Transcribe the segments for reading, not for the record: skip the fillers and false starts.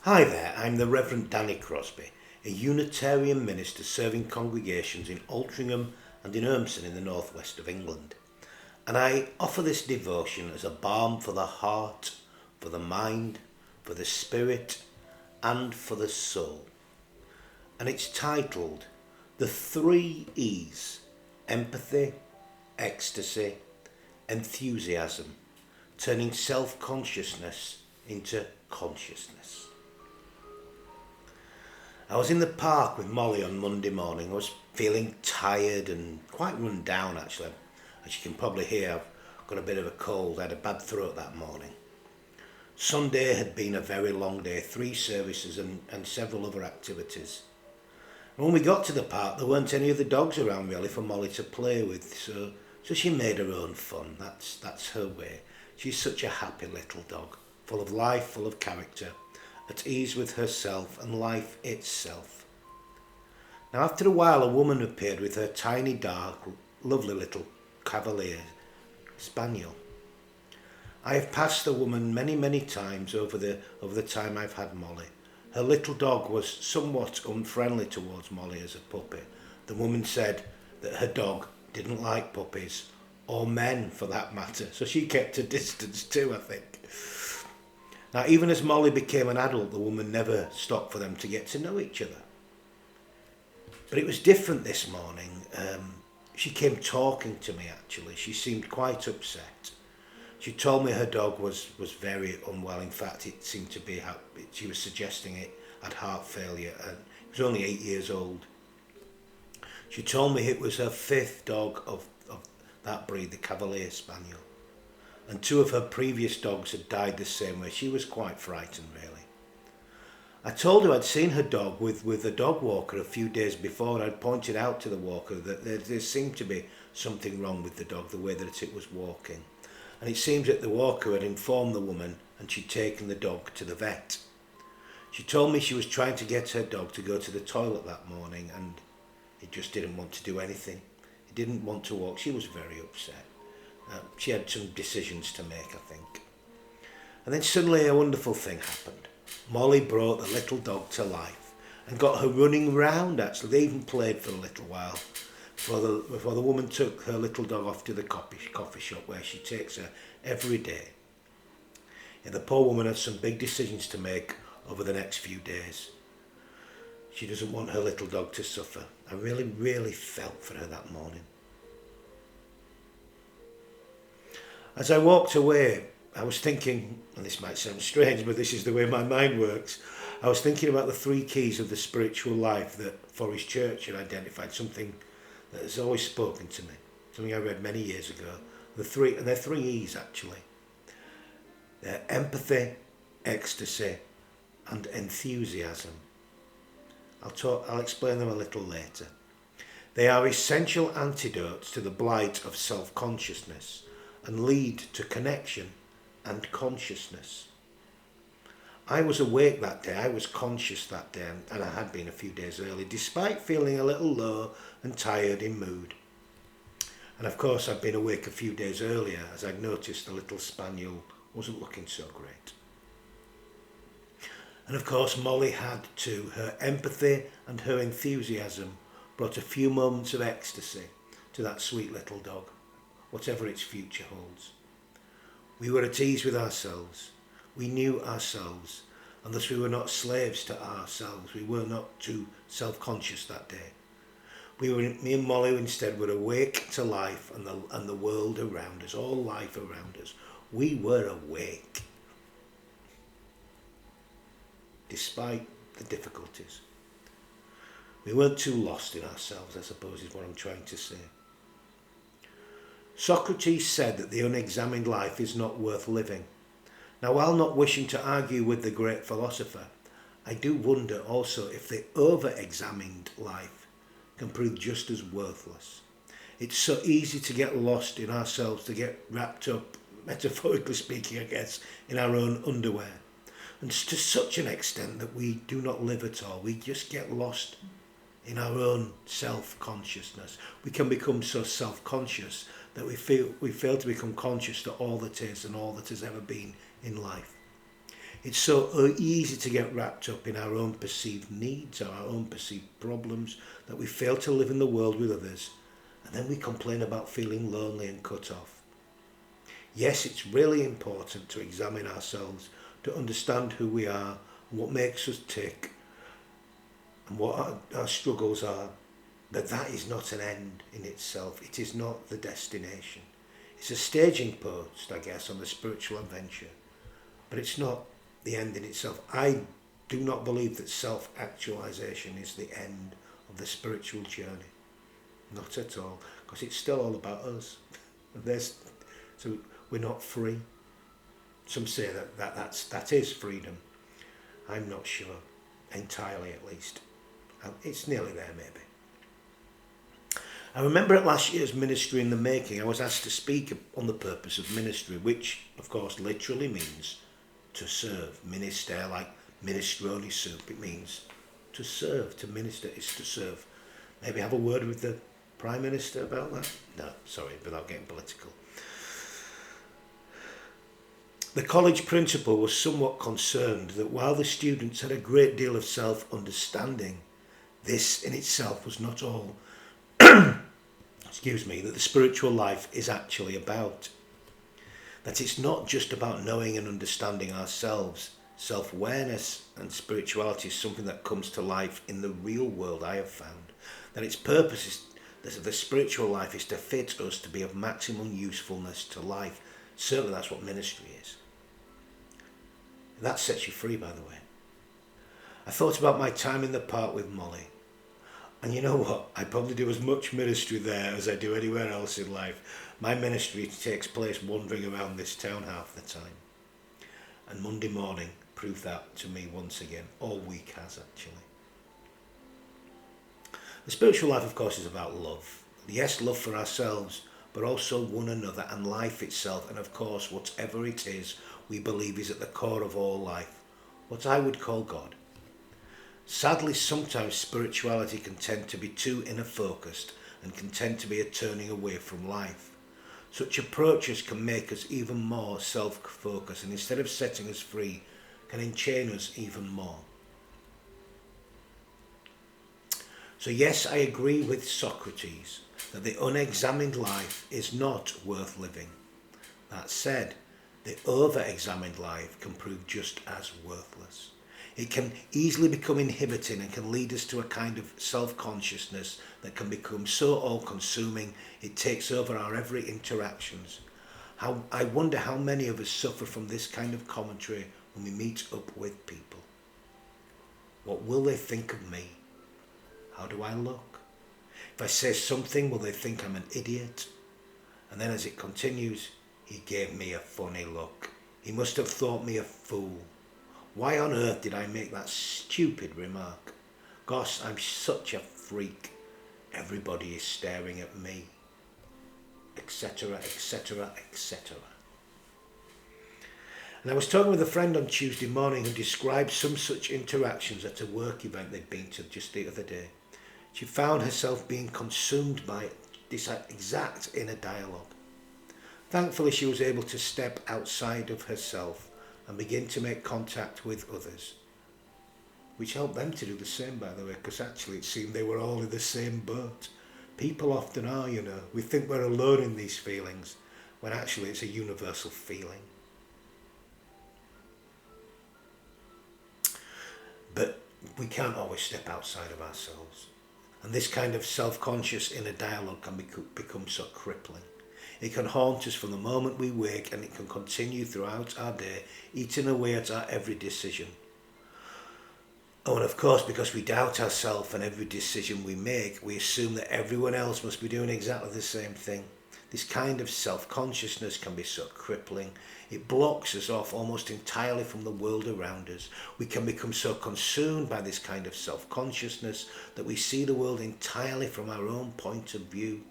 Hi there, I'm the Reverend Danny Crosby, a Unitarian minister serving congregations in Altrincham and in Urmson in the northwest of England. And I offer this devotion as a balm for the heart, for the mind, for the spirit, and for the soul. And it's titled The Three E's: Empathy, Ecstasy, Enthusiasm, turning self-consciousness into consciousness. I was in the park with Molly on Monday morning. I was feeling tired and quite run down actually. As you can probably hear, I've got a bit of a cold. I had a bad throat that morning. Sunday had been a very long day, 3 services and several other activities. And when we got to the park, there weren't any other dogs around really for Molly to play with, so she made her own fun. That's her way. She's such a happy little dog, full of life, full of character, at ease with herself and life itself. Now after a while a woman appeared with her tiny, dark, lovely little Cavalier Spaniel. I have passed the woman many times over the time I've had Molly. Her little dog was somewhat unfriendly towards Molly as a puppy. The woman said that her dog didn't like puppies, or men for that matter, so she kept her distance too, I think. Now, even as Molly became an adult, the woman never stopped for them to get to know each other. But it was different this morning. She came talking to me, actually. She seemed quite upset. She told me her dog was very unwell. In fact, it seemed to be how she was suggesting it had heart failure, and it was only 8 years old. She told me it was her 5th dog of that breed, the Cavalier Spaniel. And 2 of her previous dogs had died the same way. She was quite frightened, really. I told her I'd seen her dog with a dog walker a few days before, and I'd pointed out to the walker that there seemed to be something wrong with the dog, the way that it was walking. And it seems that the walker had informed the woman and she'd taken the dog to the vet. She told me she was trying to get her dog to go to the toilet that morning and he just didn't want to do anything. He didn't want to walk. She was very upset. She had some decisions to make, I think. And then suddenly a wonderful thing happened. Molly brought the little dog to life and got her running round, actually. They even played for a little while before the woman took her little dog off to the coffee shop where she takes her every day. And the poor woman had some big decisions to make over the next few days. She doesn't want her little dog to suffer. I really felt for her that morning. As I walked away, I was thinking, and this might sound strange, but this is the way my mind works. I was thinking about the 3 keys of the spiritual life that Forest Church had identified, something that has always spoken to me, something I read many years ago. They're 3 E's actually. They're empathy, ecstasy, and enthusiasm. I'll explain them a little later. They are essential antidotes to the blight of self-consciousness and lead to connection and consciousness. I was awake that day, I was conscious that day, and I had been a few days early, despite feeling a little low and tired in mood. And of course I'd been awake a few days earlier as I'd noticed the little spaniel wasn't looking so great. And of course Molly had too. Her empathy and her enthusiasm brought a few moments of ecstasy to that sweet little dog, whatever its future holds. We were at ease with ourselves. We knew ourselves, and thus we were not slaves to ourselves. We were not too self-conscious that day. Me and Molly instead were awake to life and the world around us, all life around us. We were awake, despite the difficulties. We weren't too lost in ourselves, I suppose is what I'm trying to say. Socrates said that the unexamined life is not worth living. Now, while not wishing to argue with the great philosopher, I do wonder also if the over-examined life can prove just as worthless. It's so easy to get lost in ourselves, to get wrapped up, metaphorically speaking, I guess, in our own underwear. And to such an extent that we do not live at all. We just get lost in our own self-consciousness. We can become so self-conscious that we fail to become conscious to all that is and all that has ever been in life. It's so easy to get wrapped up in our own perceived needs or our own perceived problems that we fail to live in the world with others, and then we complain about feeling lonely and cut off. Yes, it's really important to examine ourselves, to understand who we are and what makes us tick and what our struggles are, but that is not an end in itself. It is not the destination. It's a staging post, I guess, on the spiritual adventure, but it's not the end in itself. I do not believe that self-actualization is the end of the spiritual journey. Not at all, because it's still all about us. So we're not free. Some say that is freedom. I'm not sure, entirely at least. It's nearly there, maybe. I remember at last year's Ministry in the Making, I was asked to speak on the purpose of ministry, which, of course, literally means to serve. Minister, like minestrone soup, it means to serve. To minister is to serve. Maybe have a word with the Prime Minister about that? No, sorry, without getting political. The college principal was somewhat concerned that while the students had a great deal of self-understanding, this in itself was not all that the spiritual life is actually about. That it's not just about knowing and understanding ourselves. Self-awareness and spirituality is something that comes to life in the real world, I have found. That its purpose is, that the spiritual life is to fit us to be of maximum usefulness to life. Certainly that's what ministry is. That sets you free, by the way. I thought about my time in the park with Molly. And you know what? I probably do as much ministry there as I do anywhere else in life. My ministry takes place wandering around this town half the time. And Monday morning proved that to me once again. All week has, actually. The spiritual life, of course, is about love. Yes, love for ourselves, but also one another and life itself. And of course, whatever it is we believe is at the core of all life. What I would call God. Sadly, sometimes spirituality can tend to be too inner-focused and can tend to be a turning away from life. Such approaches can make us even more self-focused and instead of setting us free, can enchain us even more. So yes, I agree with Socrates that the unexamined life is not worth living. That said, the over-examined life can prove just as worthless. It can easily become inhibiting and can lead us to a kind of self-consciousness that can become so all-consuming it takes over our every interactions. I wonder how many of us suffer from this kind of commentary when we meet up with people. What will they think of me? How do I look? If I say something, will they think I'm an idiot? And then as it continues, he gave me a funny look. He must have thought me a fool. Why on earth did I make that stupid remark? Gosh, I'm such a freak. Everybody is staring at me. Etc., etc., etc. And I was talking with a friend on Tuesday morning who described some such interactions at a work event they'd been to just the other day. She found herself being consumed by this exact inner dialogue. Thankfully, she was able to step outside of herself and begin to make contact with others, which helped them to do the same, by the way, because actually it seemed they were all in the same boat. People often are, you know. We think we're alone in these feelings, when actually it's a universal feeling. But we can't always step outside of ourselves. And this kind of self-conscious inner dialogue can become so crippling. It can haunt us from the moment we wake, and it can continue throughout our day, eating away at our every decision. Oh, and of course, because we doubt ourselves and every decision we make, we assume that everyone else must be doing exactly the same thing. This kind of self-consciousness can be so crippling. It blocks us off almost entirely from the world around us. We can become so consumed by this kind of self-consciousness that we see the world entirely from our own point of view,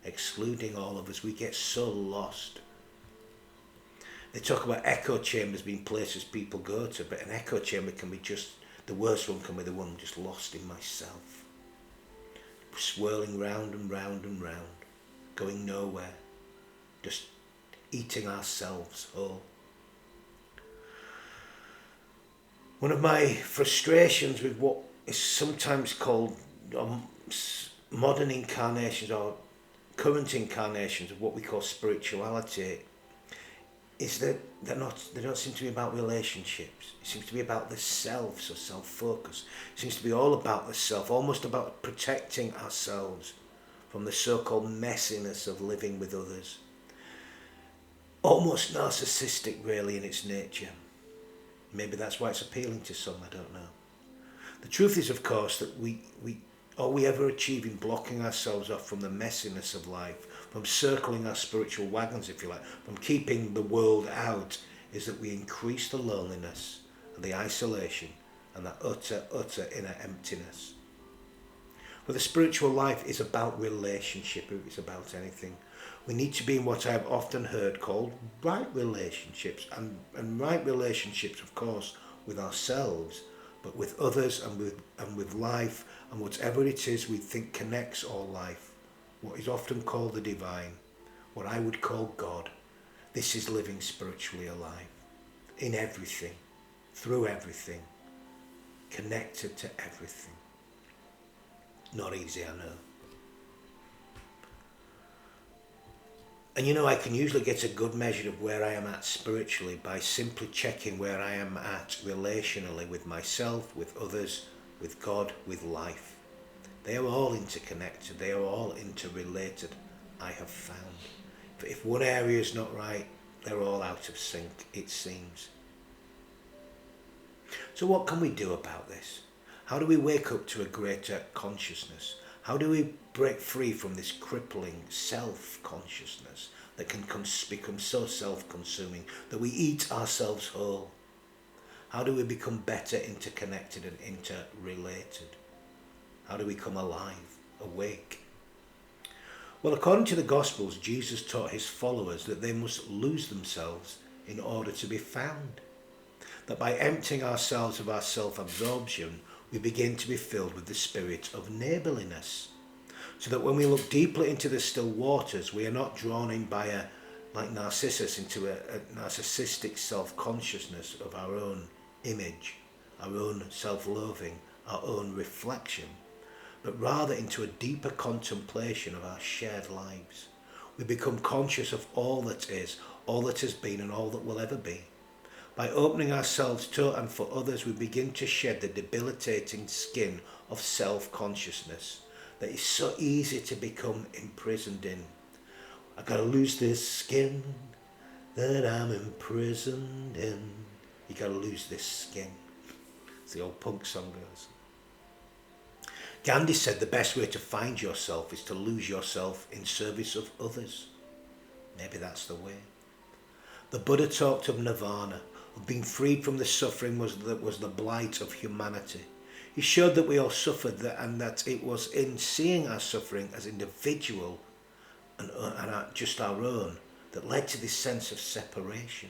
excluding all of us. We get so lost. They talk about echo chambers being places people go to, but an echo chamber can be just, the worst one can be the one just lost in myself. Swirling round and round and round, going nowhere, just eating ourselves whole. One of my frustrations with what is sometimes called modern incarnations or current incarnations of what we call spirituality is that they don't seem to be about relationships. It seems to be about the self, so self-focus. It seems to be all about the self, almost about protecting ourselves from the so-called messiness of living with others. Almost narcissistic really in its nature. Maybe that's why it's appealing to some, I don't know. The truth is, of course, that all we ever achieve in blocking ourselves off from the messiness of life, from circling our spiritual wagons, if you like, from keeping the world out, is that we increase the loneliness and the isolation and that utter inner emptiness. But the spiritual life is about relationship, if it's about anything. We need to be in what I've often heard called right relationships, and right relationships, of course, with ourselves, but with others and with life and whatever it is we think connects all life, what is often called the divine, what I would call God. This is living spiritually alive, in everything, through everything, connected to everything. Not easy, I know. And you know, I can usually get a good measure of where I am at spiritually by simply checking where I am at relationally with myself, with others, with God, with life. They are all interconnected, they are all interrelated, I have found. If one area is not right, they're all out of sync, it seems. So what can we do about this? How do we wake up to a greater consciousness? How do we break free from this crippling self-consciousness that can become so self-consuming that we eat ourselves whole? How do we become better interconnected and interrelated? How do we come alive, awake? Well, according to the Gospels, Jesus taught his followers that they must lose themselves in order to be found. That by emptying ourselves of our self-absorption, we begin to be filled with the spirit of neighbourliness. So that when we look deeply into the still waters, we are not drawn in by like Narcissus, into a narcissistic self-consciousness of our own image, our own self-loathing, our own reflection, but rather into a deeper contemplation of our shared lives. We become conscious of all that is, all that has been, and all that will ever be. By opening ourselves to and for others, we begin to shed the debilitating skin of self-consciousness that is so easy to become imprisoned in. I gotta lose this skin that I'm imprisoned in. You gotta lose this skin. As the old punk song goes. Gandhi said the best way to find yourself is to lose yourself in service of others. Maybe that's the way. The Buddha talked of nirvana, of being freed from the suffering was the blight of humanity. He showed that we all suffered and that it was in seeing our suffering as individual and just our own that led to this sense of separation.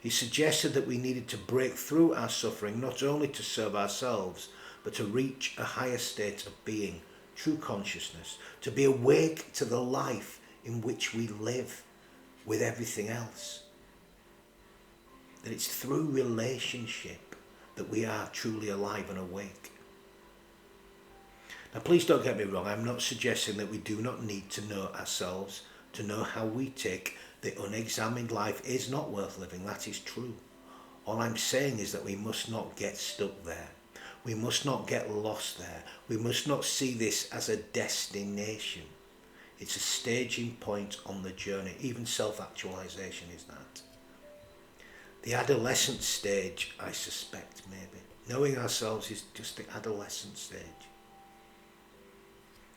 He suggested that we needed to break through our suffering not only to serve ourselves, but to reach a higher state of being, true consciousness, to be awake to the life in which we live with everything else. That it's through relationship that we are truly alive and awake. Now please don't get me wrong, I'm not suggesting that we do not need to know ourselves, to know how we tick. The unexamined life is not worth living, that is true. All I'm saying is that we must not get stuck there. We must not get lost there. We must not see this as a destination. It's a staging point on the journey. Even self-actualization is that. The adolescent stage, I suspect, maybe. Knowing ourselves is just the adolescent stage.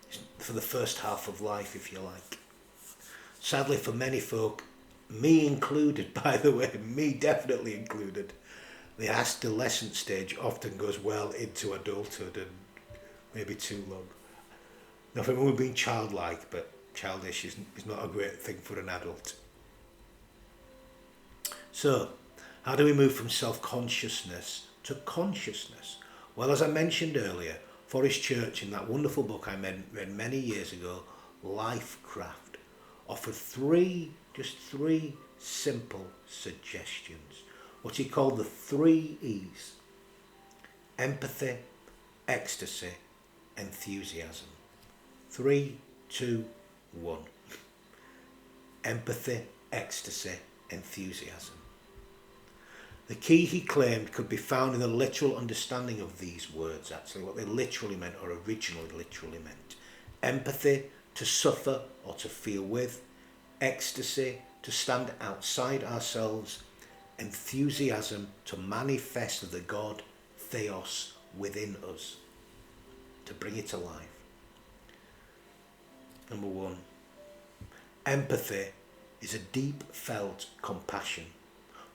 It's for the first half of life, if you like. Sadly for many folk, me included, by the way, me definitely included, the adolescent stage often goes well into adulthood and maybe too long. Nothing wrong with being childlike, but childish is not a great thing for an adult. So, how do we move from self-consciousness to consciousness? Well, as I mentioned earlier, Forrest Church, in that wonderful book I read many years ago, Lifecraft, offered just three simple suggestions. What he called the 3 E's. empathy, ecstasy, enthusiasm. 3, 2, 1. Empathy, ecstasy, enthusiasm. The key, he claimed, could be found in the literal understanding of these words, actually, what they literally meant, or originally literally meant. Empathy, to suffer or to feel with. Ecstasy, to stand outside ourselves. Enthusiasm, to manifest the God, theos, within us, to bring it alive. Number 1. Empathy is a deep felt compassion.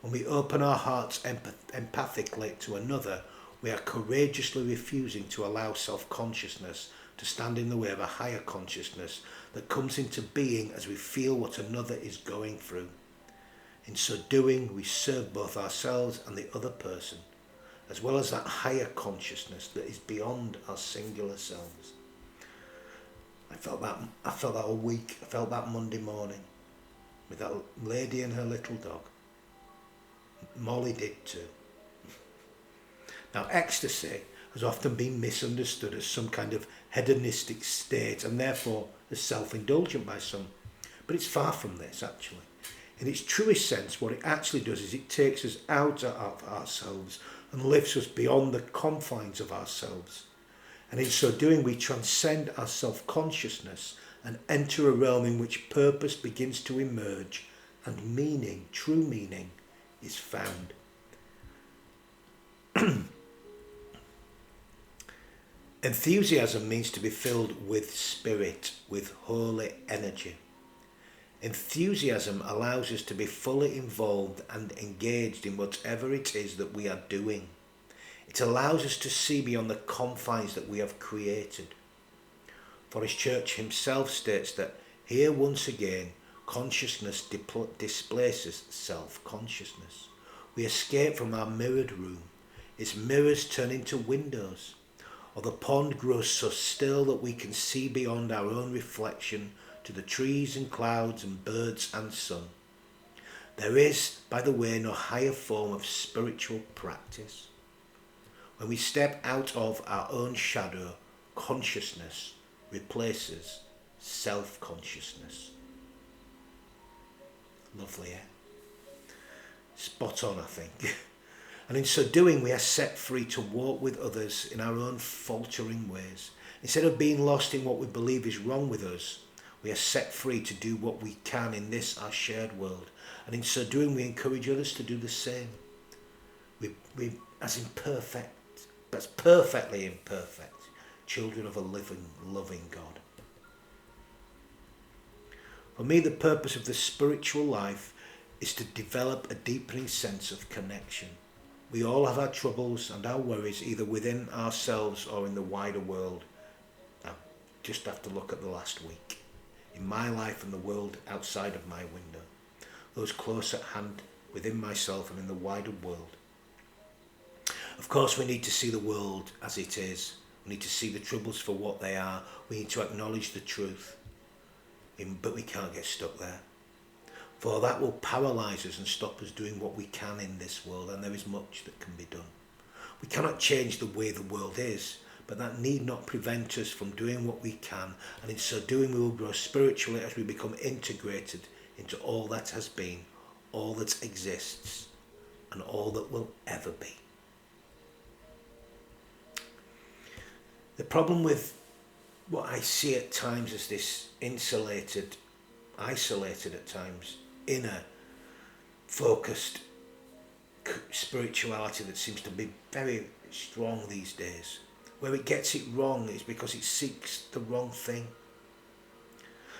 When we open our hearts empathically to another, we are courageously refusing to allow self-consciousness to stand in the way of a higher consciousness that comes into being as we feel what another is going through. In so doing, we serve both ourselves and the other person, as well as that higher consciousness that is beyond our singular selves. I felt that all week. I felt that Monday morning with that lady and her little dog. Molly did too. Now, ecstasy has often been misunderstood as some kind of hedonistic state and therefore as self-indulgent by some. But it's far from this, actually. In its truest sense, what it actually does is it takes us out of ourselves and lifts us beyond the confines of ourselves. And in so doing, we transcend our self-consciousness and enter a realm in which purpose begins to emerge and meaning, true meaning, is found. Enthusiasm means to be filled with spirit, with holy energy. Enthusiasm allows us to be fully involved and engaged in whatever it is that we are doing. It allows us to see beyond the confines that we have created. For his church himself states that here once again consciousness displaces self-consciousness. We escape from our mirrored room. Its mirrors turn into windows. Or the pond grows so still that we can see beyond our own reflection to the trees and clouds and birds and sun. There is, by the way, no higher form of spiritual practice. When we step out of our own shadow, consciousness replaces self-consciousness. Lovely, eh? Spot on, I think. And in so doing, we are set free to walk with others in our own faltering ways. Instead of being lost in what we believe is wrong with us, we are set free to do what we can in this, our shared world. And in so doing, we encourage others to do the same. We as imperfect, but perfectly imperfect, children of a living, loving God. For me, the purpose of the spiritual life is to develop a deepening sense of connection. We all have our troubles and our worries, either within ourselves or in the wider world. Now, just have to look at the last week. In my life and the world outside of my window. Those close at hand within myself and in the wider world. Of course, we need to see the world as it is. We need to see the troubles for what they are. We need to acknowledge the truth. But we can't get stuck there. For that will paralyse us and stop us doing what we can in this world, and there is much that can be done. We cannot change the way the world is, but that need not prevent us from doing what we can, and in so doing we will grow spiritually as we become integrated into all that has been, all that exists, and all that will ever be. The problem with what I see at times as this isolated at times, inner focused spirituality that seems to be very strong these days. Where it gets it wrong is because it seeks the wrong thing.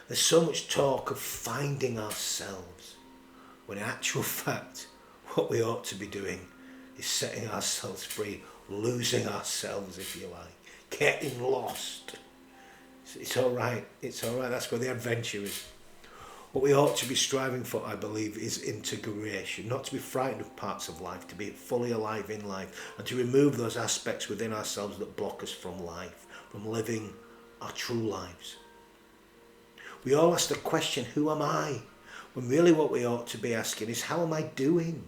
There's so much talk of finding ourselves, when in actual fact what we ought to be doing is setting ourselves free, losing ourselves, if you like, getting lost. It's all right, that's where the adventure is. What we ought to be striving for, I believe, is integration, not to be frightened of parts of life, to be fully alive in life, and to remove those aspects within ourselves that block us from life, from living our true lives. We all ask the question, who am I? When really what we ought to be asking is, how am I doing?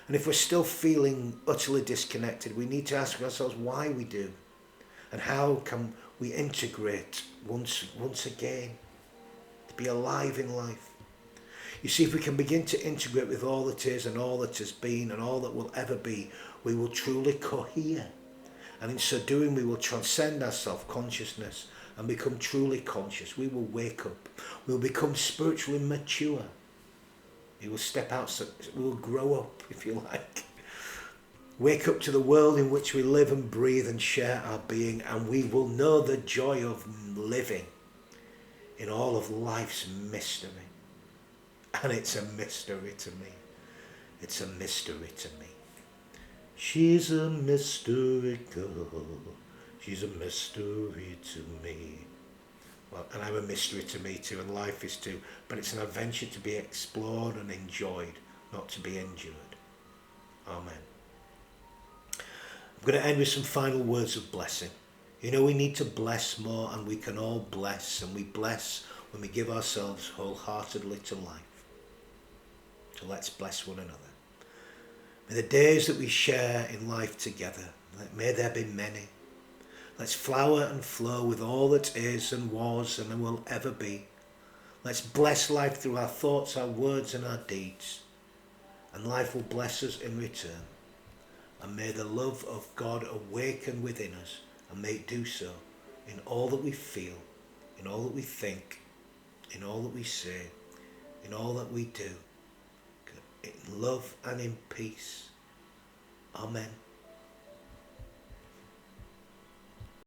And if we're still feeling utterly disconnected, we need to ask ourselves why we do. And how can we integrate once again to be alive in life? You see, if we can begin to integrate with all that is and all that has been and all that will ever be, we will truly cohere. And in so doing, we will transcend our self-consciousness and become truly conscious. We will wake up. We will become spiritually mature. We will step out, we will grow up, if you like. Wake up to the world in which we live and breathe and share our being, and we will know the joy of living in all of life's mystery. And it's a mystery to me. It's a mystery to me. She's a mystery girl. She's a mystery to me. Well, and I'm a mystery to me too, and life is too. But it's an adventure to be explored and enjoyed, not to be endured. Amen. I'm going to end with some final words of blessing. You know, we need to bless more, and we can all bless, and we bless when we give ourselves wholeheartedly to life. So let's bless one another. May the days that we share in life together, may there be many. Let's flower and flow with all that is and was and will ever be. Let's bless life through our thoughts, our words and our deeds. And life will bless us in return. And may the love of God awaken within us, and may it do so in all that we feel, in all that we think, in all that we say, in all that we do. In love and in peace. Amen.